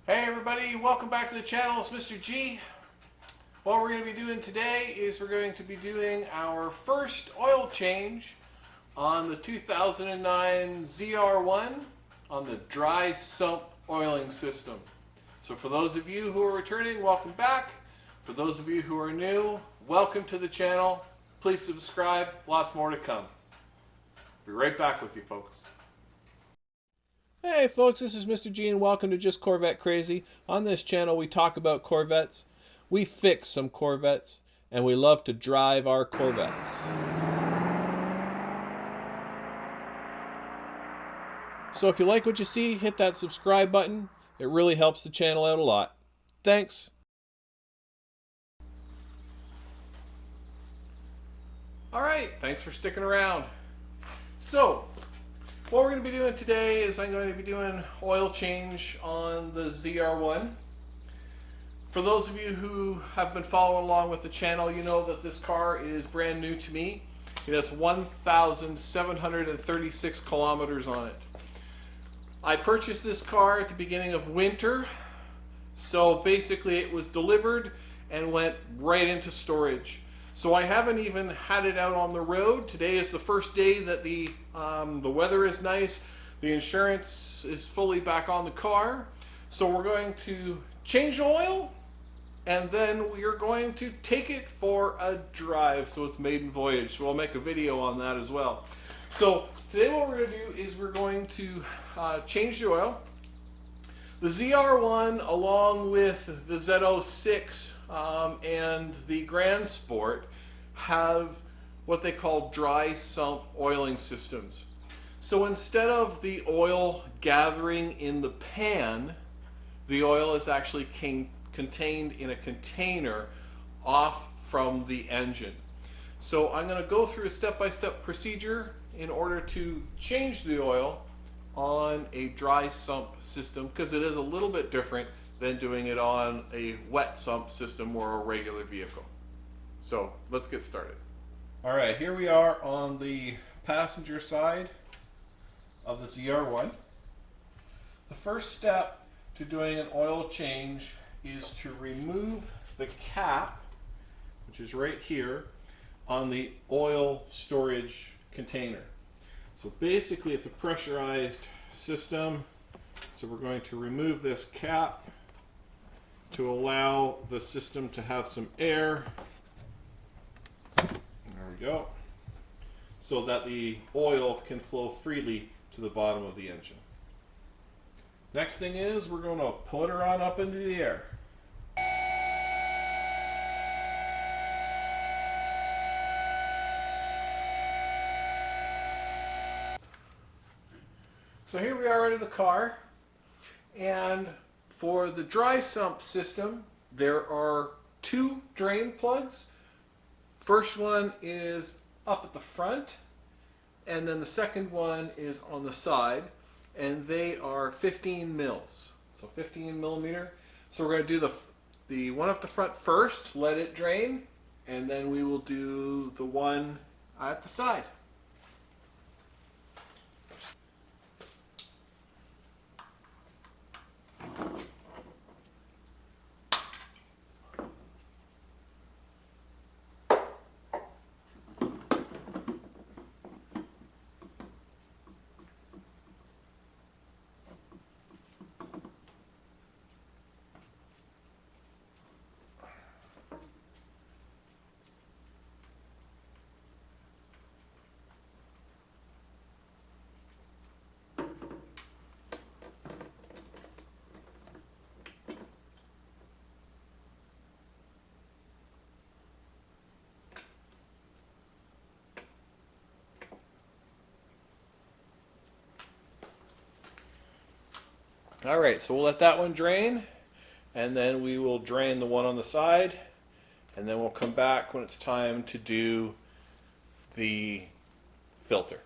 Hey everybody, welcome back to the channel. It's Mr. G. What we're going to be doing today is we're going to be doing our first oil change on the 2009 ZR1 on the dry sump oiling system. So for those of you who are returning, welcome back. For those of you who are new, welcome to the channel. Please subscribe, lots more to come. Be right back with you folks. Hey folks, this is Mr. G and welcome to Just Corvette Crazy. On this channel we talk about Corvettes, we fix some Corvettes, and we love to drive our Corvettes. So if you like what you see, hit that subscribe button. It really helps the channel out a lot. Thanks. Alright, thanks for sticking around. So, what we're going to be doing today is I'm going to be doing oil change on the ZR1. For those of you who have been following along with the channel, you know that this car is brand new to me. It has 1,736 kilometers on it. I purchased this car at the beginning of winter, so basically it was delivered and went right into storage. So I haven't even had it out on the road. Today is the first day that the weather is nice. The insurance is fully back on the car. So we're going to change oil, and then we are going to take it for a drive. So it's maiden voyage. So I'll make a video on that as well. So today what we're going to do is we're going to change the oil. The ZR1 along with the Z06 and the Grand Sport have what they call dry sump oiling systems. So instead of the oil gathering in the pan, the oil is actually contained in a container off from the engine. So I'm going to go through a step-by-step procedure in order to change the oil on a dry sump system, because it is a little bit different than doing it on a wet sump system or a regular vehicle. So let's get started. All right, here we are on the passenger side of the ZR1. The first step to doing an oil change is to remove the cap, which is right here, on the oil storage container. So basically it's a pressurized system. So we're going to remove this cap to allow the system to have some air. There we go. So that the oil can flow freely to the bottom of the engine. Next thing is we're going to put her on up into the air. So here we are in the car, and for the dry sump system there are two drain plugs. First one is up at the front, and then the second one is on the side, and they are 15 mils, so 15 millimeter. So we're going to do the one up the front first, let it drain, and then we will do the one at the side. All right, so we'll let that one drain, and then we will drain the one on the side, and then we'll come back when it's time to do the filter.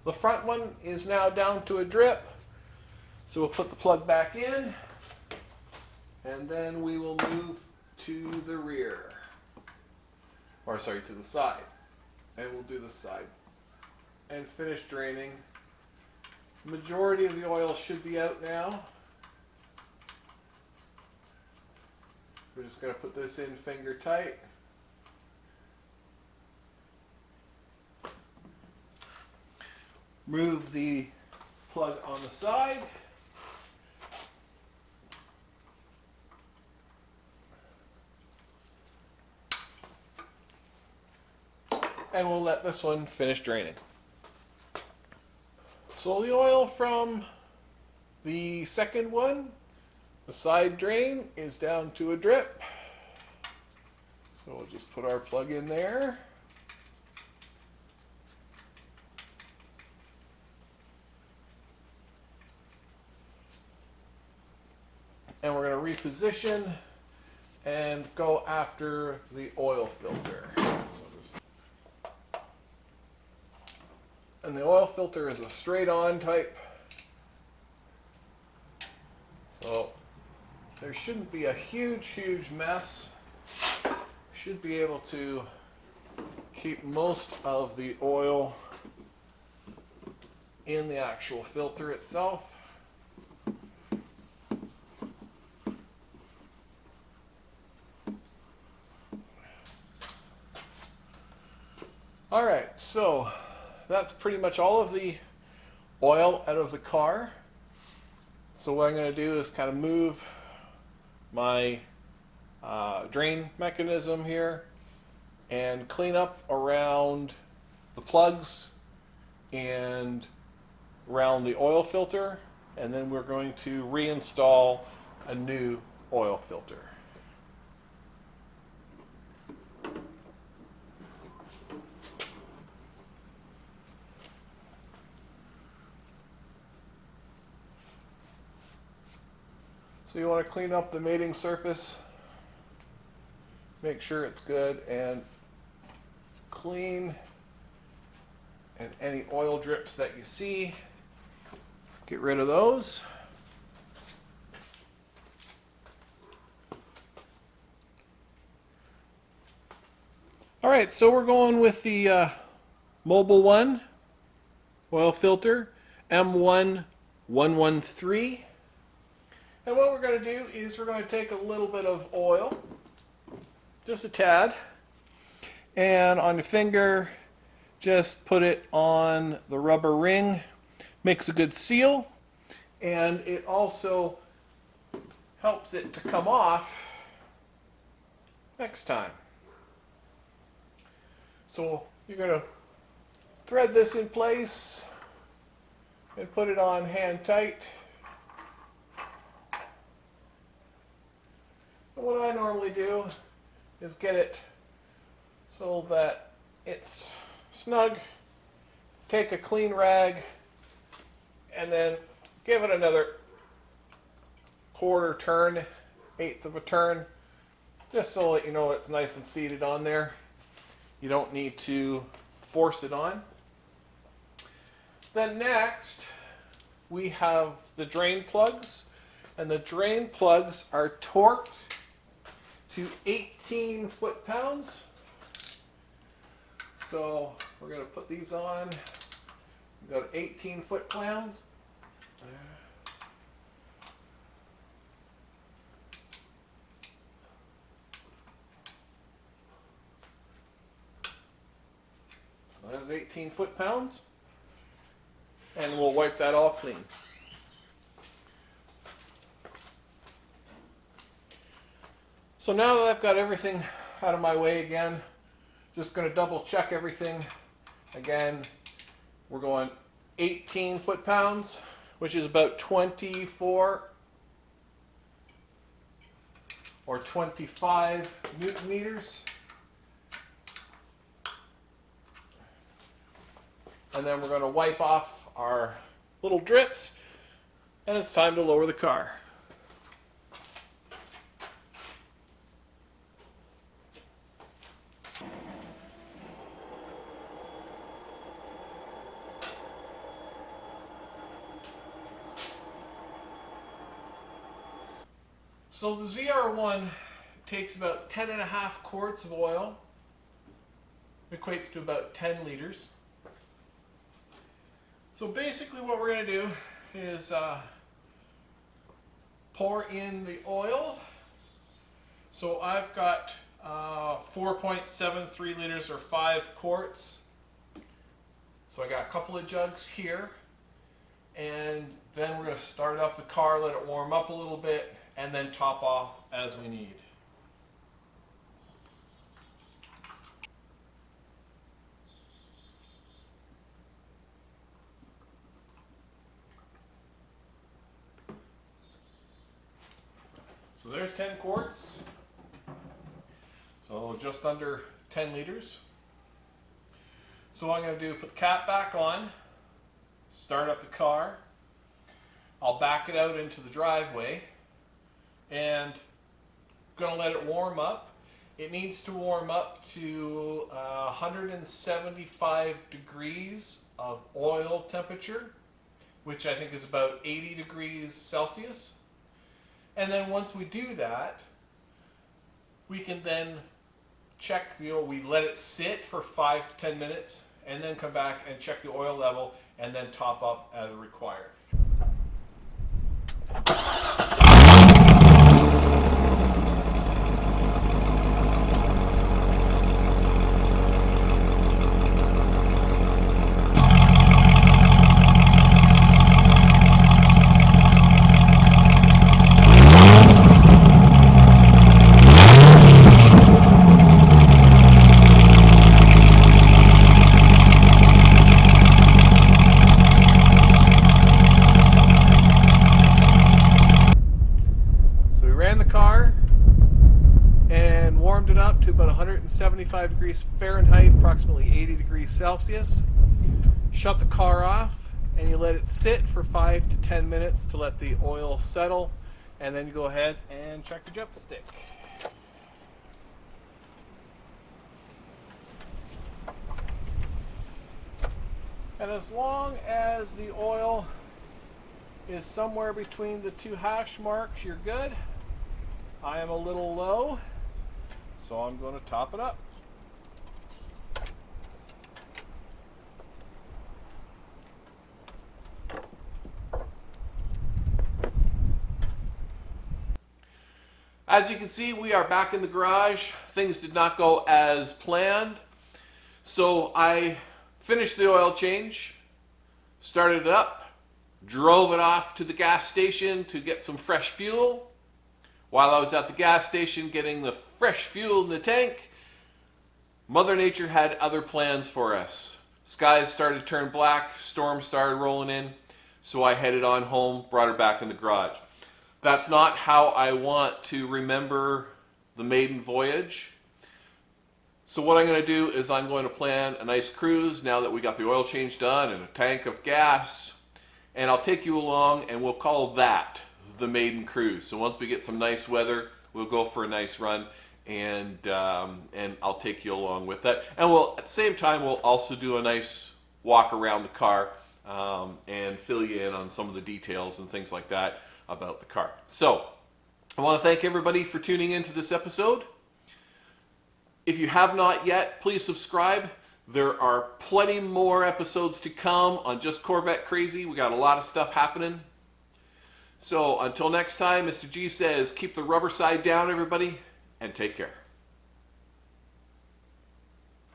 The front one is now down to a drip, so we'll put the plug back in, and then we will move to the rear, or sorry, to the side, and we'll do the side and finish draining. Majority of the oil should be out now. We're just going to put this in finger tight. Move the plug on the side. And we'll let this one finish draining. So the oil from the second one, the side drain, is down to a drip. So we'll just put our plug in there. And we're going to reposition and go after the oil filter. And the oil filter is a straight on type. So there shouldn't be a huge mess. Should be able to keep most of the oil in the actual filter itself. All right, so that's pretty much all of the oil out of the car. So what I'm going to do is kind of move my drain mechanism here and clean up around the plugs and around the oil filter, and then we're going to reinstall a new oil filter. So you want to clean up the mating surface, make sure it's good and clean, and any oil drips that you see, get rid of those. All right, so we're going with the Mobile One oil filter, M1113. And what we're going to do is we're going to take a little bit of oil, just a tad, and on your finger, just put it on the rubber ring. Makes a good seal, and it also helps it to come off next time. So you're going to thread this in place and put it on hand tight. And what I normally do is get it so that it's snug, take a clean rag, and then give it another quarter turn, eighth of a turn, just so that you know it's nice and seated on there. You don't need to force it on. Then next, we have the drain plugs, and the drain plugs are torqued to 18 foot-pounds. So we're going to put these on. We've got 18 foot-pounds. So that's 18 foot-pounds. And we'll wipe that all clean. So now that I've got everything out of my way again, just going to double check everything. Again, we're going 18 foot-pounds, which is about 24 or 25 Newton meters. And then we're going to wipe off our little drips, and it's time to lower the car. So the ZR1 takes about 10.5 quarts of oil, equates to about 10 liters. So basically what we're going to do is pour in the oil So I've got 4.73 liters or 5 quarts. So I got a couple of jugs here, and then we're going to start up the car, let it warm up a little bit, and then top off as we need. So there's 10 quarts. So just under 10 liters. So what I'm going to do, put the cap back on, start up the car. I'll back it out into the driveway and going to let it warm up. It needs to warm up to 175 degrees of oil temperature, which I think is about 80 degrees Celsius. And then once we do that, we can then check the oil. We let it sit for 5 to 10 minutes and then come back and check the oil level and then top up as required. It up to about 175 degrees Fahrenheit, approximately 80 degrees Celsius. Shut the car off and you let it sit for 5 to 10 minutes to let the oil settle, and then you go ahead and check the jump stick. And as long as the oil is somewhere between the 2 hash marks, you're good. I am a little low, so I'm going to top it up. As you can see, we are back in the garage. Things did not go as planned. So I finished the oil change, started it up, drove it off to the gas station to get some fresh fuel. While I was at the gas station getting the fresh fuel in the tank, Mother Nature had other plans for us. Skies started to turn black, storms started rolling in, so I headed on home, brought her back in the garage. That's not how I want to remember the maiden voyage. So what I'm going to do is I'm going to plan a nice cruise now that we got the oil change done and a tank of gas, and I'll take you along and we'll call that the maiden cruise. So once we get some nice weather, we'll go for a nice run, and I'll take you along with that. And we'll, at the same time, we'll also do a nice walk around the car and fill you in on some of the details and things like that about the car. So I want to thank everybody for tuning into this episode. If you have not yet, please subscribe. There are plenty more episodes to come on Just Corvette Crazy. We got a lot of stuff happening. So until next time, Mr. G says, keep the rubber side down, everybody, and take care.